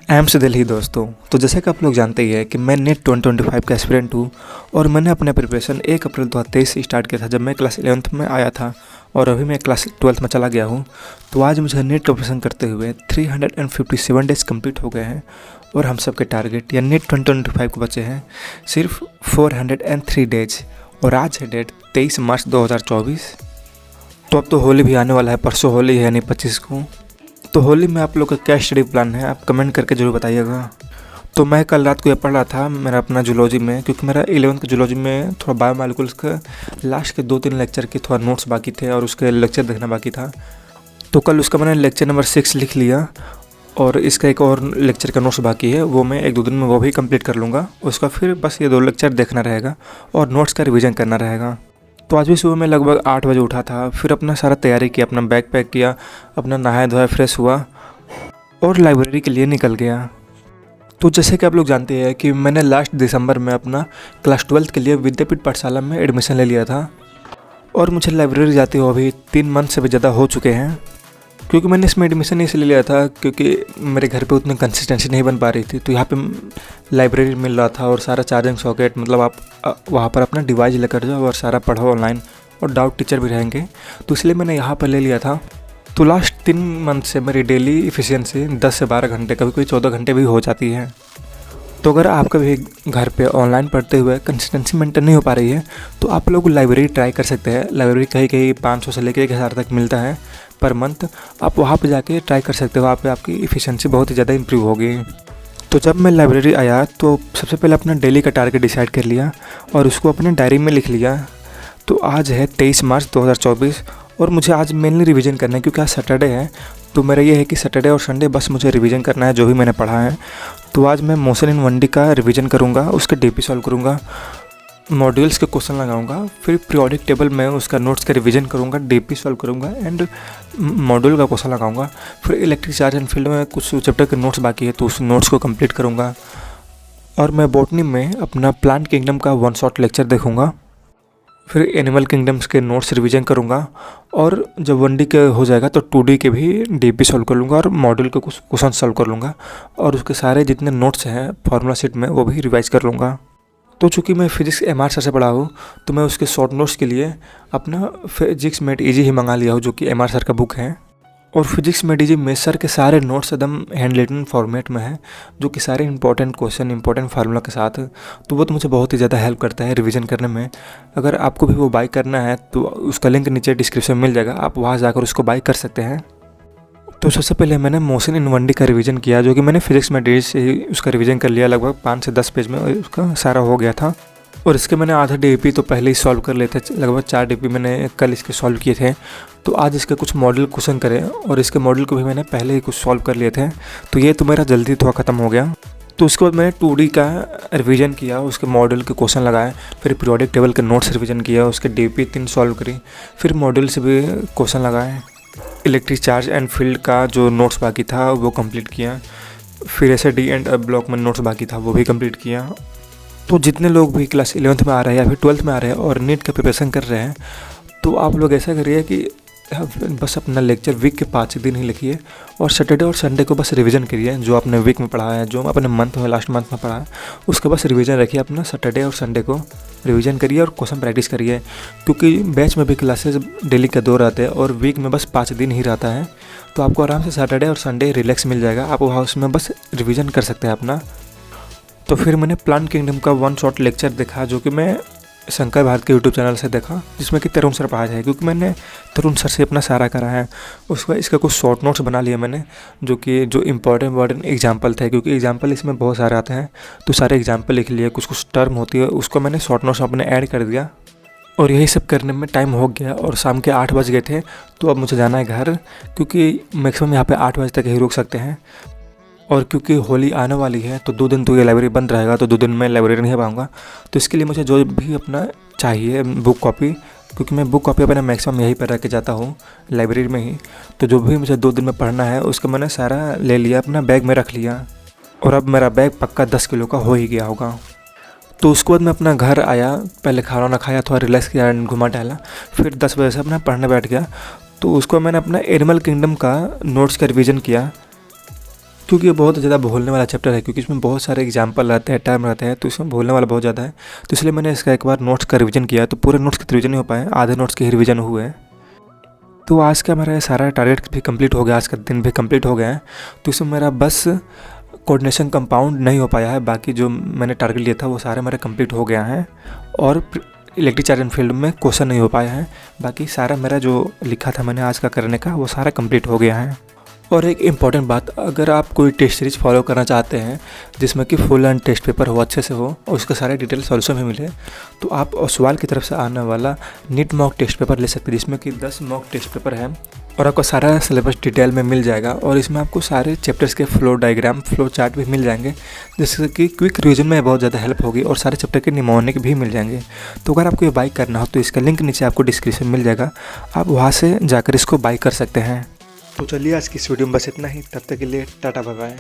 AIIMS Delhi दोस्तों। तो जैसे कि आप लोग जानते ही हैं कि मैं नेट 2025 का एस्पिरेंट हूँ और मैंने अपना प्रिपरेशन 1 अप्रैल 2023 से स्टार्ट किया था जब मैं क्लास 11th में आया था और अभी मैं क्लास 12th में चला गया हूँ। तो आज मुझे नेट प्रिपरेशन करते हुए 357 डेज़ कंप्लीट हो गए हैं और हम सब के टारगेट या नेट 2025 को बचे हैं सिर्फ 403 डेज और आज है डेट 23 मार्च 2024। तो अब तो होली भी आने वाला है, परसों होली है यानी 25 को। तो होली में आप लोग का क्या स्टडी प्लान है, आप कमेंट करके ज़रूर बताइएगा। तो मैं कल रात को ये पढ़ रहा था मेरा अपना जूलॉजी में, क्योंकि मेरा 11th का जूलॉजी में थोड़ा बायोमॉलिक्यूल्स का लास्ट के 2-3 लेक्चर के थोड़ा नोट्स बाकी थे और उसके लेक्चर देखना बाकी था। तो कल उसका मैंने लेक्चर नंबर 6 लिख लिया और इसका एक और लेक्चर का नोट्स बाकी है, वो मैं 1-2 दिन में वो भी कंप्लीट कर लूँगा। उसका फिर बस ये 2 लेक्चर देखना रहेगा और नोट्स का रिविज़न करना रहेगा। तो आज भी सुबह मैं लगभग 8 बजे उठा था, फिर अपना सारा तैयारी किया, अपना बैग पैक किया, अपना नहाया धोया फ्रेश हुआ और लाइब्रेरी के लिए निकल गया। तो जैसे कि आप लोग जानते हैं कि मैंने लास्ट दिसंबर में अपना क्लास 12th के लिए विद्यापीठ पाठशाला में एडमिशन ले लिया था और मुझे लाइब्रेरी जाते हुए अभी 3 मंथ से भी ज़्यादा हो चुके हैं। क्योंकि मैंने इसमें एडमिशन इसलिए लिया था क्योंकि मेरे घर पे उतनी कंसिस्टेंसी नहीं बन पा रही थी, तो यहाँ पे लाइब्रेरी मिल रहा था और सारा चार्जिंग सॉकेट, मतलब आप वहाँ पर अपना डिवाइस लेकर जाओ और सारा पढ़ो ऑनलाइन और डाउट टीचर भी रहेंगे, तो इसलिए मैंने यहाँ पर ले लिया था। तो लास्ट 3 मंथ से मेरी डेली इफ़िशियंसी 10 से 12 घंटे, कभी कोई 14 घंटे भी हो जाती है। तो अगर आपका भी घर पे ऑनलाइन पढ़ते हुए कंसिस्टेंसी मेंटेन नहीं हो पा रही है तो आप लोग लाइब्रेरी ट्राई कर सकते हैं। लाइब्रेरी कहीं कहीं 500 से लेकर 1000 तक मिलता है पर मंथ, आप वहाँ पे जाके ट्राई कर सकते हो। वहाँ पे आपकी इफ़िशियंसी बहुत ही ज़्यादा इंप्रूव होगी। तो जब मैं लाइब्रेरी आया तो सबसे पहले अपना डेली का टारगेट डिसाइड कर लिया और उसको अपने डायरी में लिख लिया। तो आज है 23 मार्च 2024 और मुझे आज मेनली रिवीजन करना है क्योंकि आज सैटरडे है। तो मेरा ये है कि सैटरडे और संडे बस मुझे रिवीजन करना है जो भी मैंने पढ़ा है। तो आज मैं मोशन इन 1D का रिवीजन करूँगा, उसके डीपी सॉल्व करूँगा, मॉड्यूल्स के क्वेश्चन लगाऊंगा, फिर पीरियोडिक टेबल में उसका नोट्स का रिवीजन करूँगा, डीपी सॉल्व करूँगा एंड मॉड्यूल का क्वेश्चन लगाऊंगा। फिर इलेक्ट्रिक चार्ज एंड फील्ड में कुछ चैप्टर के नोट्स बाकी है तो उस नोट्स को कंप्लीट करूँगा। और मैं बॉटनी में अपना प्लांट किंगडम का 1 शॉट लेक्चर देखूँगा। फिर एनिमल किंगडम्स के नोट्स रिवीजन करूँगा और जब 1D के हो जाएगा तो 2D के भी डीपी सॉल्व कर लूँगा और मॉड्यूल के कुछ क्वेश्चन सॉल्व कर लूँगा और उसके सारे जितने नोट्स हैं फार्मूला शीट में वो भी रिवाइज कर लूँगा। तो चूँकि मैं फिजिक्स MR सर से पढ़ा हूँ तो मैं उसके शॉर्ट नोट्स के लिए अपना फिजिक्स मेट इजी ही मंगा लिया हूँ जो कि MR सर का बुक है। और physics made easy made sir के सारे नोट्स एकदम हैंड रिटन फॉर्मेट में है जो कि सारे इंपॉर्टेंट क्वेश्चन इंपॉर्टेंट फार्मूला के साथ, तो वो तो मुझे बहुत ही ज़्यादा हेल्प करता है रिवीजन करने में। अगर आपको भी वो बाई करना है तो उसका लिंक नीचे डिस्क्रिप्शन में मिल जाएगा, आप वहाँ जाकर उसको बाई कर सकते हैं। तो सबसे पहले मैंने मोशन इन 1D का रिवीजन किया जो कि मैंने फिजिक्स में डेज से ही उसका रिवीजन कर लिया, लगभग 5 से 10 पेज में उसका सारा हो गया था। और इसके मैंने आधा डीपी तो पहले ही सॉल्व कर लेते, लगभग 4 डीपी मैंने कल इसके सॉल्व किए थे। तो आज इसके कुछ मॉडल क्वेश्चन करें और इसके मॉडल को भी मैंने पहले ही कुछ सॉल्व कर लिए थे, तो ये तो मेरा जल्दी थोड़ा ख़त्म हो गया। तो उसके बाद मैंने 2D का रिवीजन किया, उसके मॉडल के क्वेश्चन लगाए, फिर पीरियोडिक टेबल के नोट्स रिवीजन किया, उसके डीपी 3 सॉल्व करी, फिर मॉडल से भी क्वेश्चन लगाए, इलेक्ट्रिक चार्ज एंड फील्ड का जो नोट्स बाकी था वो कंप्लीट किया, फिर ऐसे डी एंड ब्लॉक में नोट्स बाकी था वो भी कंप्लीट किया। तो जितने लोग भी क्लास 11th में आ रहे हैं या फिर 12th में आ रहे हैं और नीट का प्रिपरेशन कर रहे हैं तो आप लोग ऐसा करिए कि बस अपना लेक्चर वीक के 5 दिन ही लिखिए और सैटरडे और संडे को बस रिवीजन करिए। जो आपने वीक में पढ़ा है, जो अपने मंथ में लास्ट मंथ में पढ़ा है उसका बस रिवीजन रखिए। अपना सैटरडे और संडे को रिवीजन करिए और क्वेश्चन प्रैक्टिस करिए, क्योंकि बैच में भी क्लासेस डेली का 2 रहते हैं और वीक में बस 5 दिन ही रहता है। तो आपको आराम से सैटरडे और संडे रिलैक्स मिल जाएगा, आप वहाँ उसमें बस रिविज़न कर सकते हैं अपना। तो फिर मैंने प्लांट किंगडम का 1 शॉट लेक्चर देखा जो कि मैं शंकर भारत के यूट्यूब चैनल से देखा, जिसमें कि तरुण सर पढ़ाया है, क्योंकि मैंने तरुण सर से अपना सारा करा है। उसके बाद इसका कुछ शॉर्ट नोट्स बना लिया मैंने जो इंपॉर्टेंट एग्जाम्पल थे, क्योंकि एग्जाम्पल इसमें बहुत सारे आते हैं तो सारे एग्जाम्पल लिख लिए। कुछ कुछ टर्म होती है उसको मैंने शॉर्ट नोट्स अपने ऐड कर दिया और यही सब करने में टाइम हो गया और शाम के 8 बज गए थे। तो अब मुझे जाना है घर, क्योंकि मैक्सिमम यहाँ पे 8 बजे तक ही रुक सकते हैं। और क्योंकि होली आने वाली है तो 2 दिन तो ये लाइब्रेरी बंद रहेगा, तो 2 दिन में लाइब्रेरी नहीं पाऊँगा। तो इसके लिए मुझे जो भी अपना चाहिए बुक कॉपी, क्योंकि मैं बुक कॉपी अपना मैक्सिमम यहीं पर रख के जाता हूँ लाइब्रेरी में ही, तो जो भी मुझे 2 दिन में पढ़ना है उसका मैंने सारा ले लिया, अपना बैग में रख लिया और अब मेरा बैग पक्का 10 किलो का हो ही गया होगा। तो उसके बाद मैं अपना घर आया, पहले खाना वाना खाया, थोड़ा रिलैक्स किया, घुमा टहला, फिर 10 बजे से अपना पढ़ने बैठ गया। तो उसको मैंने अपना एनिमल किंगडम का नोट्स का रिवीजन किया क्योंकि ये बहुत ज़्यादा भूलने वाला चैप्टर है, क्योंकि इसमें बहुत सारे एग्जाम्पल रहते हैं, टर्म रहते हैं, तो इसमें भूलने वाला बहुत ज़्यादा है। तो इसलिए मैंने इसका एक बार नोट्स का रिवीजन किया, तो पूरे नोट्स के रिवीजन नहीं हो पाए, आधे नोट्स के ही रिवीजन हुए हैं। तो आज का मेरा सारा टारगेट भी कंप्लीट हो गया, आज का दिन भी कंप्लीट हो गया है। तो इसमें मेरा बस कोऑर्डिनेशन कंपाउंड नहीं हो पाया है, बाकी जो मैंने टारगेट लिया था वो सारे मेरे कंप्लीट हो गया है। और इलेक्ट्रिक चार्ज एंड फील्ड में क्वेश्चन नहीं हो पाया है, बाकी सारा मेरा जो लिखा था मैंने आज का करने का वो सारा कंप्लीट हो गया है। और एक इम्पॉर्टेंट बात, अगर आप कोई टेस्ट सीरीज फॉलो करना चाहते हैं जिसमें कि फुल एंड टेस्ट पेपर हो, अच्छे से हो और उसके सारे डिटेल सॉल्यूशन भी मिले, तो आप ओसवाल की तरफ से आने वाला नीट मॉक टेस्ट पेपर ले सकते हैं, जिसमें कि 10 मॉक टेस्ट पेपर है और आपको सारा सिलेबस डिटेल में मिल जाएगा। और इसमें आपको सारे चैप्टर्स के फ्लो डायग्राम, फ्लो चार्ट भी मिल जाएंगे, जिससे कि क्विक रिवीजन में बहुत ज़्यादा हेल्प होगी और सारे चैप्टर के निमोनिक भी मिल जाएंगे। तो अगर आपको ये बाई करना हो तो इसका लिंक नीचे आपको डिस्क्रिप्शन मिल जाएगा, आप वहाँ से जाकर इसको बाई कर सकते हैं। तो चलिए आज की इस वीडियो में बस इतना ही, तब तक के लिए टाटा बाय बाय।